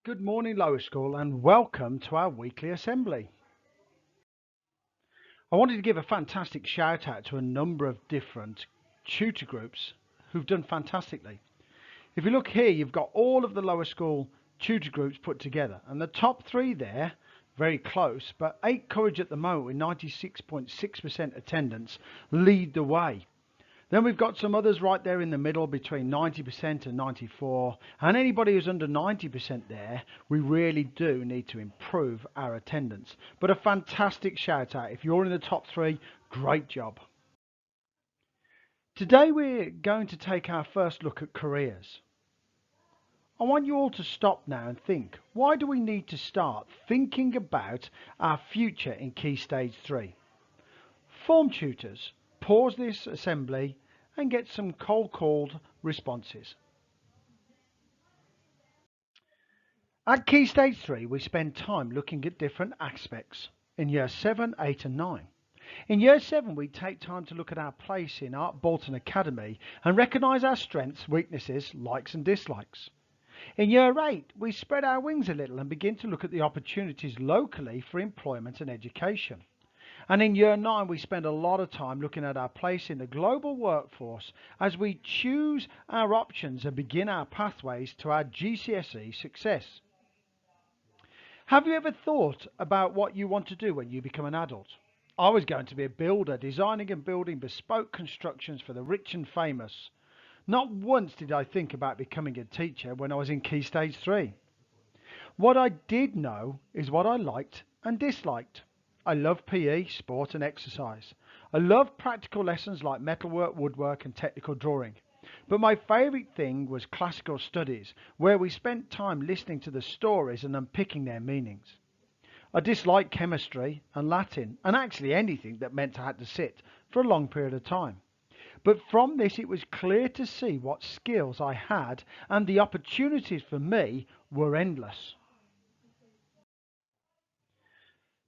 Good morning, Lower School, and welcome to our weekly assembly. I wanted to give a fantastic shout out to a number of different tutor groups who've done fantastically. If you look here, you've got all of the Lower School tutor groups put together, and the top three there, very close, but 8 Courage at the moment with 96.6% attendance lead the way. Then we've got some others right there in the middle between 90% and 94%. And anybody who's under 90% there, we really do need to improve our attendance. But a fantastic shout out. If you're in the top three, great job. Today we're going to take our first look at careers. I want you all to stop now and think, why do we need to start thinking about our future in Key Stage 3? Form tutors, pause this assembly and get some cold called responses. At Key Stage 3 we spend time looking at different aspects in Year 7, 8 and 9. In Year 7 we take time to look at our place in Ark Boulton Academy and recognise our strengths, weaknesses, likes and dislikes. In Year 8 we spread our wings a little and begin to look at the opportunities locally for employment and education. And in Year 9 we spend a lot of time looking at our place in the global workforce as we choose our options and begin our pathways to our GCSE success. Have you ever thought about what you want to do when you become an adult? I was going to be a builder, designing and building bespoke constructions for the rich and famous. Not once did I think about becoming a teacher when I was in Key Stage 3. What I did know is what I liked and disliked. I love PE, sport and exercise. I love practical lessons like metalwork, woodwork and technical drawing. But my favourite thing was classical studies, where we spent time listening to the stories and unpicking their meanings. I disliked chemistry and Latin, and actually anything that meant I had to sit for a long period of time. But from this it was clear to see what skills I had, and the opportunities for me were endless.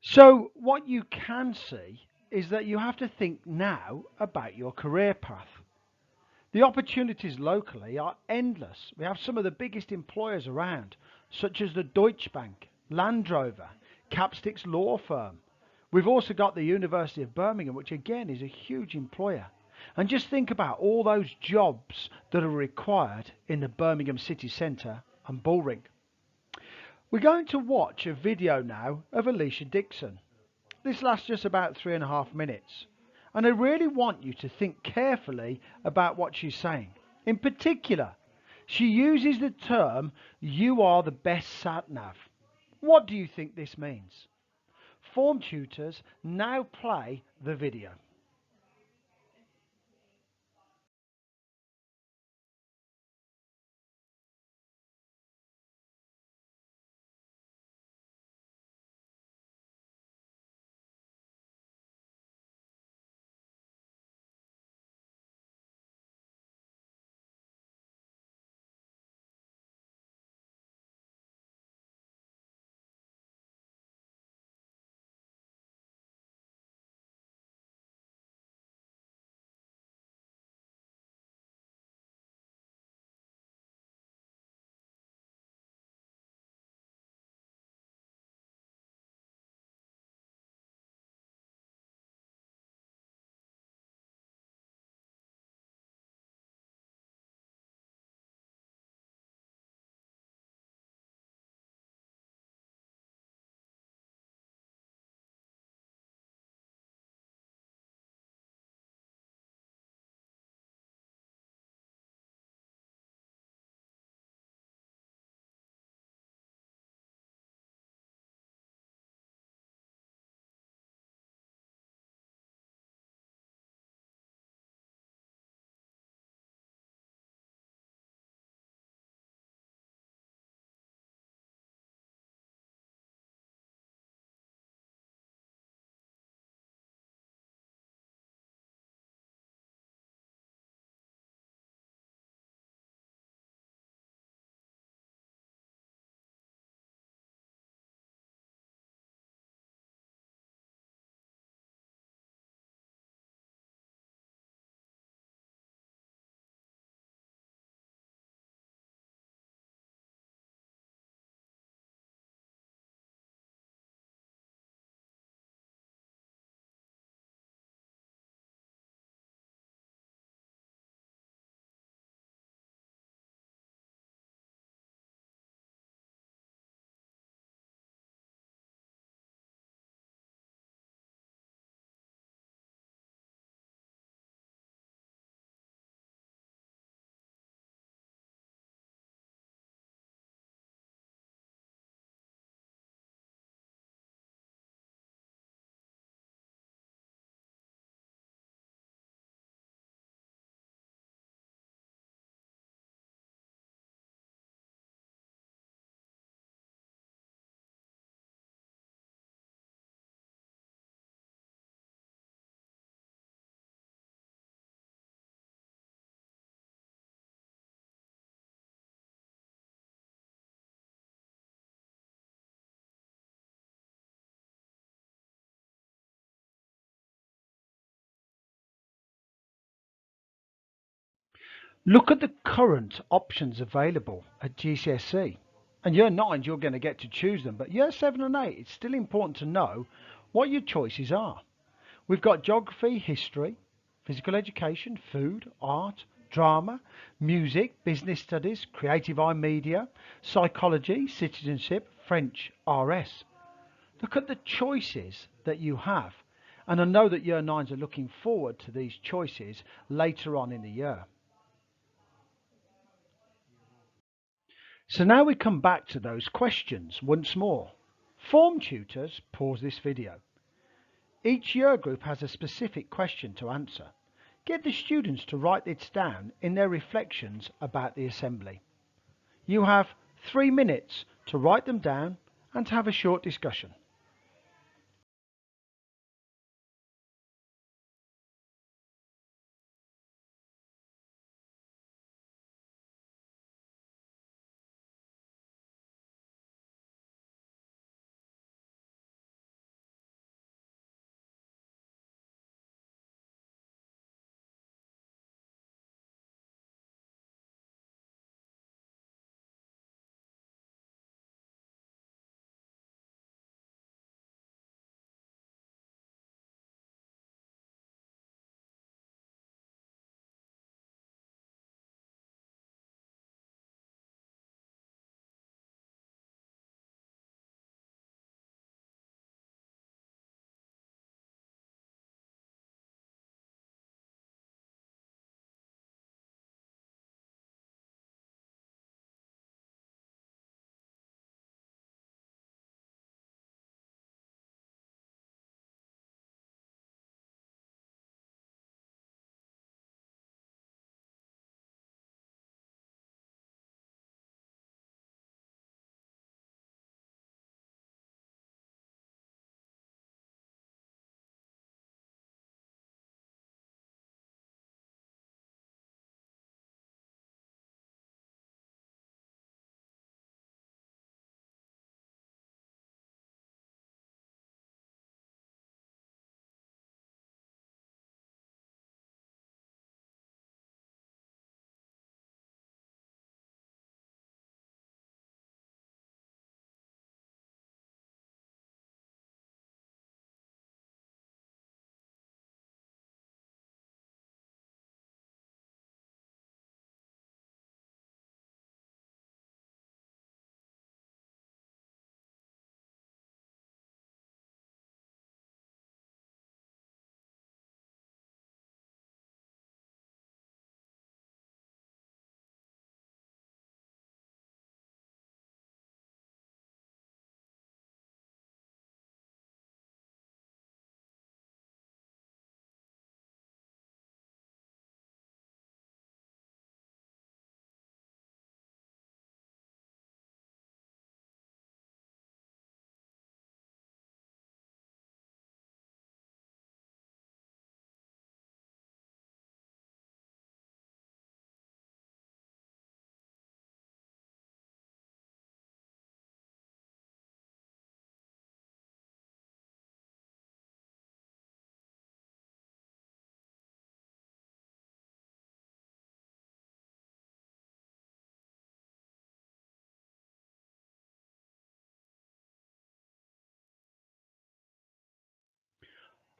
So what you can see is that you have to think now about your career path. The opportunities locally are endless. We have some of the biggest employers around, such as the Deutsche Bank, Land Rover, Capstick's law firm. We've also got the University of Birmingham, which again is a huge employer. And just think about all those jobs that are required in the Birmingham city centre and Bullring. We're going to watch a video now of Alicia Dixon. This lasts just about 3.5 minutes. And I really want you to think carefully about what she's saying. In particular, she uses the term, "you are the best sat-nav." What do you think this means? Form tutors, now play the video. Look at the current options available at GCSE. And year 9, you're going to get to choose them, but year 7 and 8, it's still important to know what your choices are. We've got geography, history, physical education, food, art, drama, music, business studies, creative eye media, psychology, citizenship, French, RS. Look at the choices that you have. And I know that year 9s are looking forward to these choices later on in the year. So now we come back to those questions once more. Form tutors pause this video. Each year group has a specific question to answer. Get the students to write this down in their reflections about the assembly. You have 3 minutes to write them down and to have a short discussion.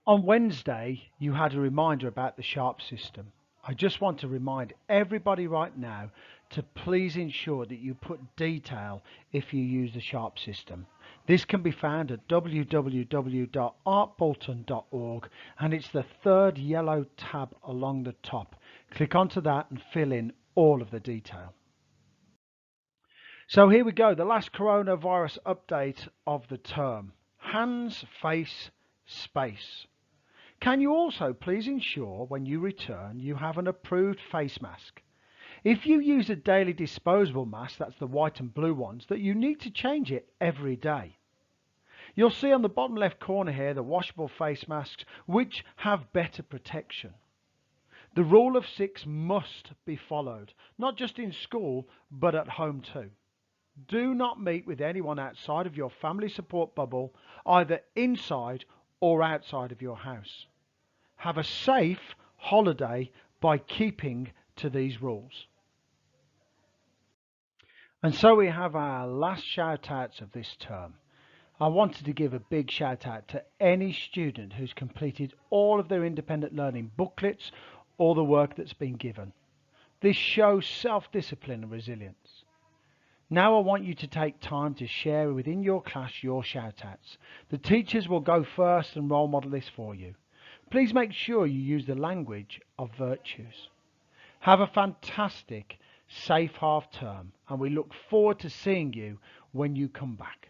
On Wednesday, you had a reminder about the SHARP system. I just want to remind everybody right now to please ensure that you put detail if you use the SHARP system. This can be found at www.arkboulton.org and it's the third yellow tab along the top. Click onto that and fill in all of the detail. So here we go, the last coronavirus update of the term. Hands, face, space. Can you also please ensure when you return you have an approved face mask? If you use a daily disposable mask, that's the white and blue ones, that you need to change it every day. You'll see on the bottom left corner here the washable face masks which have better protection. The rule of 6 must be followed, not just in school but at home too. Do not meet with anyone outside of your family support bubble, either inside or outside of your house. Have a safe holiday by keeping to these rules. And so we have our last shout outs of this term. I wanted to give a big shout out to any student who's completed all of their independent learning booklets or the work that's been given. This shows self-discipline and resilience. Now I want you to take time to share within your class your shout outs. The teachers will go first and role model this for you. Please make sure you use the language of virtues. Have a fantastic, safe half term, and we look forward to seeing you when you come back.